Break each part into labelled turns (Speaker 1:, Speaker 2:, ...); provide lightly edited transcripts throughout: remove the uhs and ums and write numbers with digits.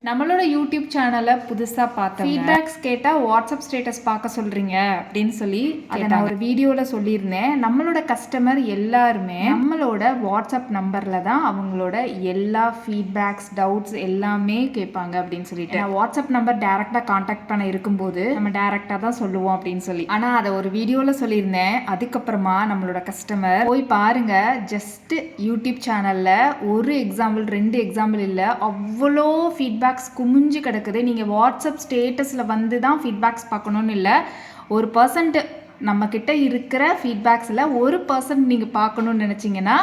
Speaker 1: நம்மளோட யூடியூப் சேனலை புதுசாக பார்த்தோம். ஃபீட்பேக்ஸ் கேட்டால் வாட்ஸ்அப் ஸ்டேட்டஸ் பார்க்க சொல்கிறீங்க அப்படின்னு சொல்லி அதை நான் ஒரு வீடியோவில் சொல்லியிருந்தேன். நம்மளோட கஸ்டமர் எல்லாருமே நம்மளோட வாட்ஸ்அப் நம்பரில் தான் அவங்களோட எல்லா ஃபீட்பேக்ஸ் டவுட்ஸ் எல்லாமே கேட்பாங்க அப்படின்னு சொல்லிட்டு. நான் வாட்ஸ்அப் நம்பர் டேரெக்டாக காண்டாக்ட் பண்ண இருக்கும்போது நம்ம டேரெக்டாக தான் சொல்லுவோம் அப்படின்னு சொல்லி. ஆனால் அதை ஒரு வீடியோவில் சொல்லியிருந்தேன். அதுக்கப்புறமா நம்மளோட கஸ்டமர் போய் பாருங்க, ஜஸ்ட் யூடியூப் சேனலில் ஒரு எக்ஸாம்பிள் 2 எக்ஸாம்பிள் இல்லை, அவ்வளோ ஃபீட்பேக்ஸ் குமிஞ்சு கிடக்குது. நீங்கள் வாட்ஸ்அப் ஸ்டேட்டஸில் வந்து தான் ஃபீட்பேக்ஸ் பார்க்கணுன்னு இல்லை, 1% நம்மக்கிட்ட இருக்கிற ஃபீட்பேக்ஸில் 1% நீங்கள் பார்க்கணுன்னு நினச்சிங்கன்னா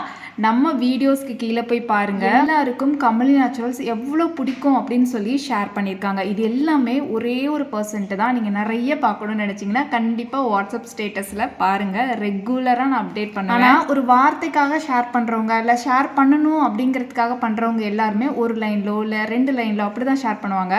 Speaker 1: நம்ம வீடியோஸ்க்கு கீழே போய் பாருங்கள். எல்லாருக்கும் கமலி நேச்சுரல்ஸ் எவ்வளோ பிடிக்கும் அப்படின்னு சொல்லி ஷேர் பண்ணியிருக்காங்க. இது எல்லாமே ஒரே 1% தான். நீங்கள் நிறைய பார்க்கணுன்னு நினச்சிங்கன்னா கண்டிப்பாக வாட்ஸ்அப் ஸ்டேட்டஸில் பாருங்கள். ரெகுலராக நான் அப்டேட் பண்ணுவேன். ஆனால் ஒரு வார்த்தைக்காக ஷேர் பண்ணுறவங்க இல்லை ஷேர் பண்ணணும் அப்படிங்கிறதுக்காக பண்ணுறவங்க எல்லாருமே ஒரு லைன்லோ இல்லை 2 லைன்லோ அப்படி தான் ஷேர் பண்ணுவாங்க.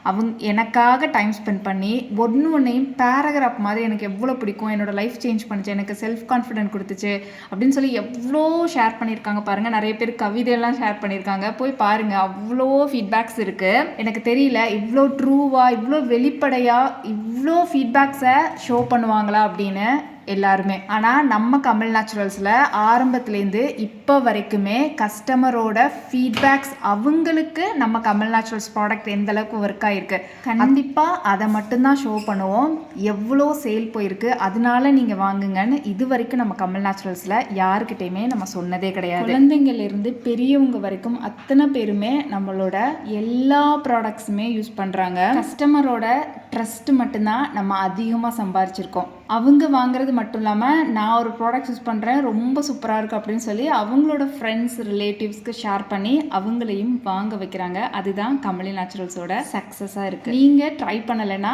Speaker 1: அவங்க எனக்காக டைம் ஸ்பெண்ட் பண்ணி ஒன்றையும் பேராகிராஃப் மாதிரி எனக்கு எவ்வளோ பிடிக்கும், என்னோடய லைஃப் சேஞ்ச் பண்ணிச்சு, எனக்கு செல்ஃப் கான்ஃபிடென்ட் கொடுத்துச்சு அப்படின்னு சொல்லி எவ்வளோ ஷேர் பண்ணியிருக்காங்க பாருங்கள். நிறைய பேர் கவிதையெல்லாம் ஷேர் பண்ணியிருக்காங்க, போய் பாருங்கள். அவ்வளோ ஃபீட்பேக்ஸ் இருக்குது. எனக்கு தெரியல இவ்வளோ ட்ரூவாக இவ்வளோ வெளிப்படையாக இவ்வளோ ஃபீட்பேக்ஸை ஷோ பண்ணுவாங்களா அப்படின்னு எல்லாருமே. ஆனால் நம்ம கமல் நேச்சுரல்ஸில் ஆரம்பத்துலேருந்து இப்போ வரைக்குமே கஸ்டமரோட ஃபீட்பேக்ஸ் அவங்களுக்கு நம்ம கமல் நேச்சுரல்ஸ் ப்ராடக்ட் எந்த அளவுக்கு ஒர்க் ஆகிருக்கு கண்டிப்பாக அதை மட்டும்தான் ஷோ பண்ணுவோம். எவ்வளோ சேல் போயிருக்கு, அதனால நீங்கள் வாங்குங்கன்னு இது வரைக்கும் நம்ம கமல் நேச்சுரல்ஸில் யாருக்கிட்டையுமே நம்ம சொன்னதே கிடையாது. குழந்தைங்கள்லேருந்து பெரியவங்க வரைக்கும் அத்தனை பேருமே நம்மளோட எல்லா ப்ராடக்ட்ஸுமே யூஸ் பண்ணுறாங்க. கஸ்டமரோட ட்ரஸ்ட்டு மட்டும்தான் நம்ம அதிகமாக சம்பாரிச்சிருக்கோம். அவங்க வாங்குறது மட்டும் இல்லாமல் நான் ஒரு ப்ராடக்ட் யூஸ் பண்ணுறேன் ரொம்ப சூப்பராக இருக்குது அப்படின்னு சொல்லி அவங்களோட ஃப்ரெண்ட்ஸ் ரிலேட்டிவ்ஸ்க்கு ஷேர் பண்ணி அவங்களையும் வாங்க வைக்கிறாங்க. அதுதான் கமலி நேச்சுரல்ஸோட சக்ஸஸாக இருக்குது. நீங்கள் ட்ரை பண்ணலைன்னா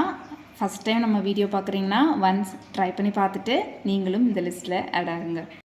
Speaker 1: ஃபஸ்ட் டைம் நம்ம வீடியோ பார்க்குறீங்கன்னா ஒன்ஸ் ட்ரை பண்ணி பார்த்துட்டு நீங்களும் இந்த லிஸ்ட்டில் ஆட் ஆகுங்க.